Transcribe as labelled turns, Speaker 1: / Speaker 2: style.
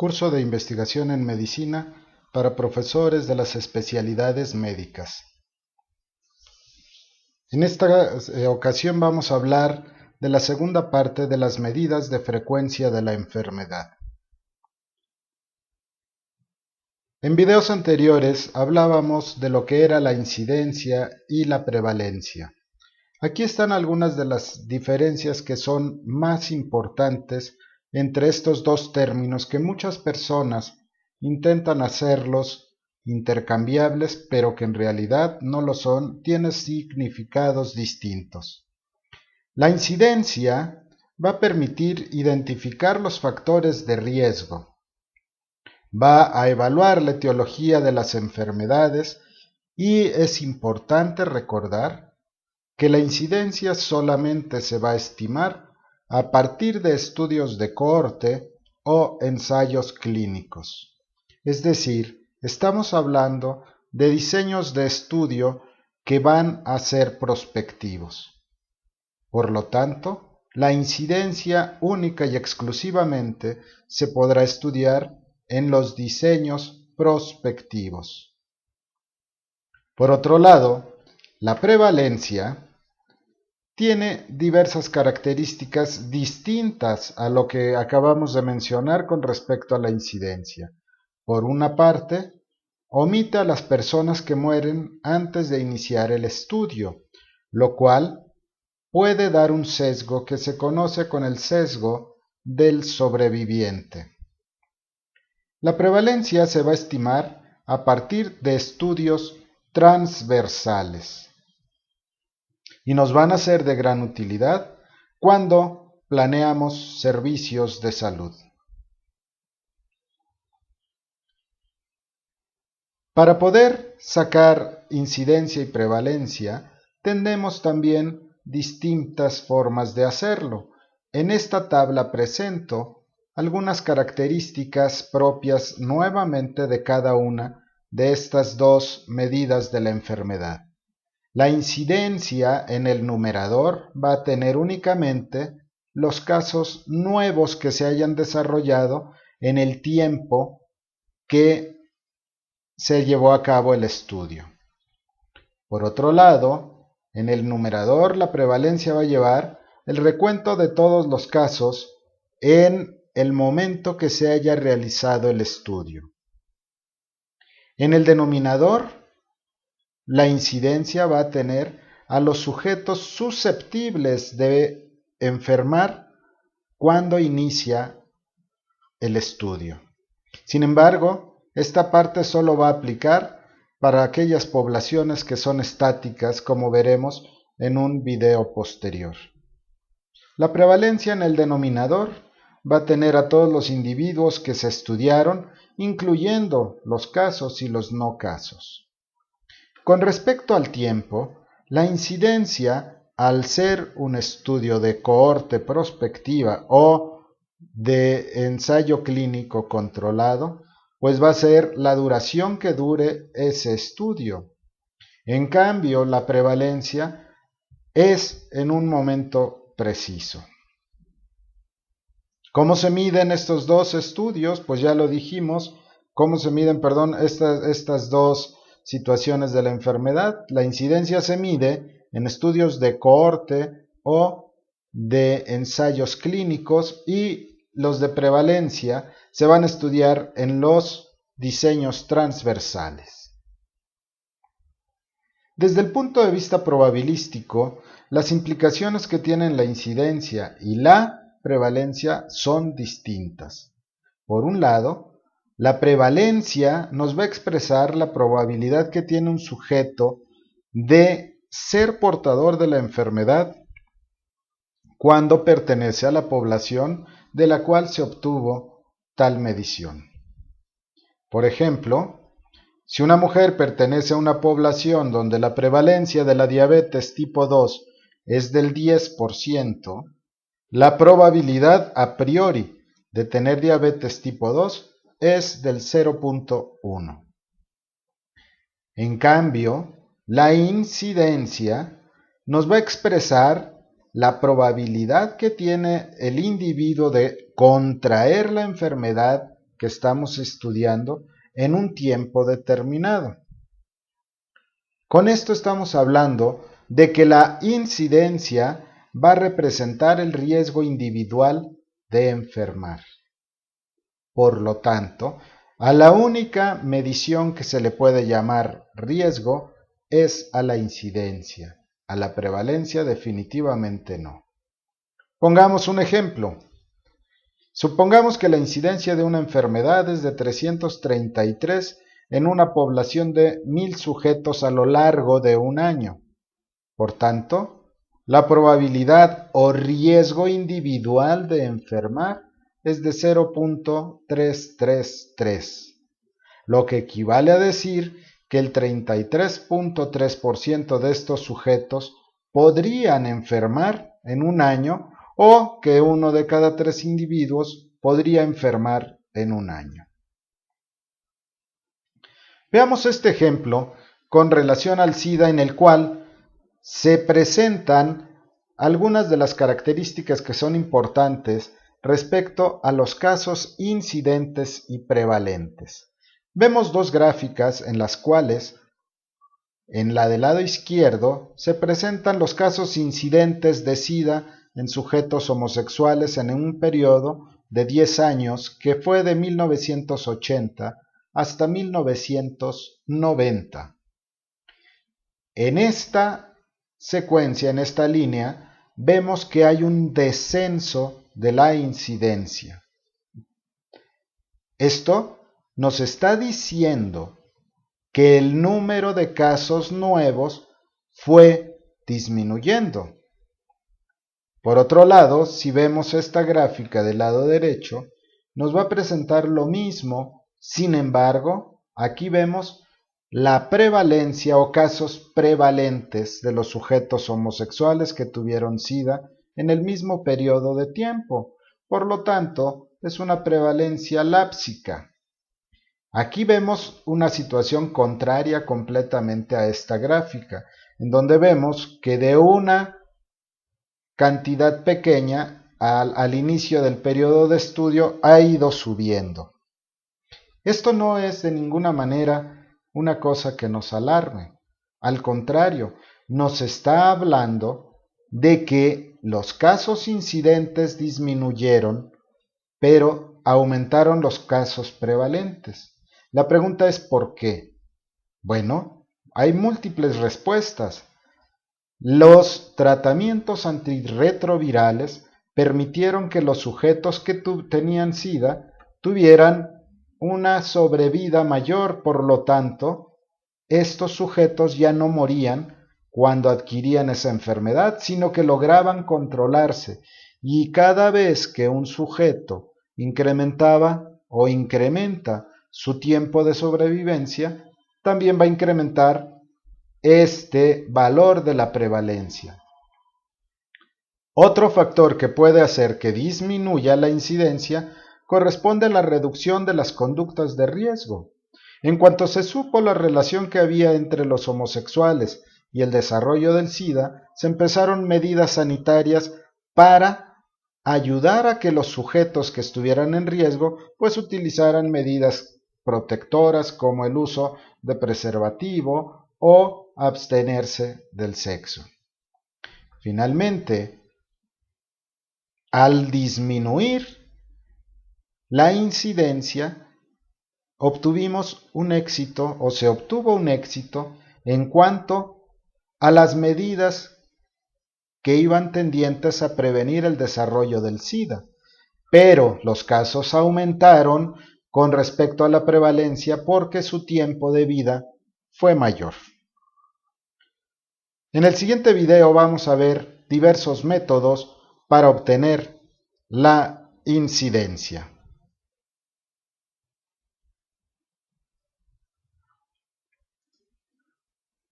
Speaker 1: curso de investigación en medicina para profesores de las especialidades médicas. En esta ocasión vamos a hablar de la segunda parte de las medidas de frecuencia de la enfermedad. En videos anteriores hablábamos de lo que era la incidencia y la prevalencia. Aquí están algunas de las diferencias que son más importantes entre estos dos términos que muchas personas intentan hacerlos intercambiables, pero que en realidad no lo son, tienen significados distintos. La incidencia va a permitir identificar los factores de riesgo, va a evaluar la etiología de las enfermedades y es importante recordar que la incidencia solamente se va a estimar a partir de estudios de cohorte o ensayos clínicos. Es decir, estamos hablando de diseños de estudio que van a ser prospectivos. Por lo tanto, la incidencia única y exclusivamente se podrá estudiar en los diseños prospectivos. Por otro lado, la prevalencia tiene diversas características distintas a lo que acabamos de mencionar con respecto a la incidencia. Por una parte, omite a las personas que mueren antes de iniciar el estudio, lo cual puede dar un sesgo que se conoce con el sesgo del sobreviviente. La prevalencia se va a estimar a partir de estudios transversales y nos van a ser de gran utilidad cuando planeamos servicios de salud. Para poder sacar incidencia y prevalencia, tenemos también distintas formas de hacerlo. En esta tabla presento algunas características propias nuevamente de cada una de estas dos medidas de la enfermedad. La incidencia en el numerador va a tener únicamente los casos nuevos que se hayan desarrollado en el tiempo que se llevó a cabo el estudio. Por otro lado, en el numerador la prevalencia va a llevar el recuento de todos los casos en el momento que se haya realizado el estudio. En el denominador, la incidencia va a tener a los sujetos susceptibles de enfermar cuando inicia el estudio. Sin embargo, esta parte solo va a aplicar para aquellas poblaciones que son estáticas, como veremos en un video posterior. La prevalencia en el denominador va a tener a todos los individuos que se estudiaron, incluyendo los casos y los no casos. Con respecto al tiempo, la incidencia, al ser un estudio de cohorte prospectiva o de ensayo clínico controlado, pues va a ser la duración que dure ese estudio. En cambio, la prevalencia es en un momento preciso. ¿Cómo se miden estos dos estudios? Pues ya lo dijimos. ¿Cómo se miden, estas dos situaciones de la enfermedad? La incidencia se mide en estudios de cohorte o de ensayos clínicos y los de prevalencia se van a estudiar en los diseños transversales. Desde el punto de vista probabilístico, las implicaciones que tienen la incidencia y la prevalencia son distintas. Por un lado, la prevalencia nos va a expresar la probabilidad que tiene un sujeto de ser portador de la enfermedad cuando pertenece a la población de la cual se obtuvo tal medición. Por ejemplo, si una mujer pertenece a una población donde la prevalencia de la diabetes tipo 2 es del 10%, la probabilidad a priori de tener diabetes tipo 2 es del 0.1. En cambio, la incidencia nos va a expresar la probabilidad que tiene el individuo de contraer la enfermedad que estamos estudiando en un tiempo determinado. Con esto estamos hablando de que la incidencia va a representar el riesgo individual de enfermar. Por lo tanto, a la única medición que se le puede llamar riesgo es a la incidencia. A la prevalencia definitivamente no. Pongamos un ejemplo. Supongamos que la incidencia de una enfermedad es de 333 en una población de 1000 sujetos a lo largo de un año. Por tanto, la probabilidad o riesgo individual de enfermar es de 0.333, lo que equivale a decir que el 33.3% de estos sujetos podrían enfermar en un año o que 1 de cada 3 individuos podría enfermar en un año. Veamos este ejemplo con relación al SIDA, en el cual se presentan algunas de las características que son importantes respecto a los casos incidentes y prevalentes. Vemos dos gráficas en las cuales, en la del lado izquierdo, se presentan los casos incidentes de SIDA en sujetos homosexuales en un periodo de 10 años que fue de 1980 hasta 1990. En esta secuencia, en esta línea, vemos que hay un descenso de la incidencia. Esto nos está diciendo que el número de casos nuevos fue disminuyendo. Por otro lado, si vemos esta gráfica del lado derecho, nos va a presentar lo mismo. Sin embargo, aquí vemos la prevalencia o casos prevalentes de los sujetos homosexuales que tuvieron SIDA en el mismo periodo de tiempo. Por lo tanto, es una prevalencia lápsica. Aquí vemos una situación contraria completamente a esta gráfica, en donde vemos que de una cantidad pequeña al inicio del periodo de estudio ha ido subiendo. Esto no es de ninguna manera una cosa que nos alarme. Al contrario, nos está hablando de que los casos incidentes disminuyeron, pero aumentaron los casos prevalentes. La pregunta es ¿por qué? Bueno, hay múltiples respuestas. Los tratamientos antirretrovirales permitieron que los sujetos que tenían SIDA tuvieran una sobrevida mayor, por lo tanto, estos sujetos ya no morían cuando adquirían esa enfermedad, sino que lograban controlarse, y cada vez que un sujeto incrementaba o incrementa su tiempo de sobrevivencia, también va a incrementar este valor de la prevalencia. Otro factor que puede hacer que disminuya la incidencia corresponde a la reducción de las conductas de riesgo. En cuanto se supo la relación que había entre los homosexuales y el desarrollo del SIDA, se empezaron medidas sanitarias para ayudar a que los sujetos que estuvieran en riesgo pues utilizaran medidas protectoras como el uso de preservativo o abstenerse del sexo. Finalmente, al disminuir la incidencia, obtuvimos un éxito o se obtuvo un éxito en cuanto a las medidas que iban tendientes a prevenir el desarrollo del SIDA, pero los casos aumentaron con respecto a la prevalencia porque su tiempo de vida fue mayor. En el siguiente video vamos a ver diversos métodos para obtener la incidencia.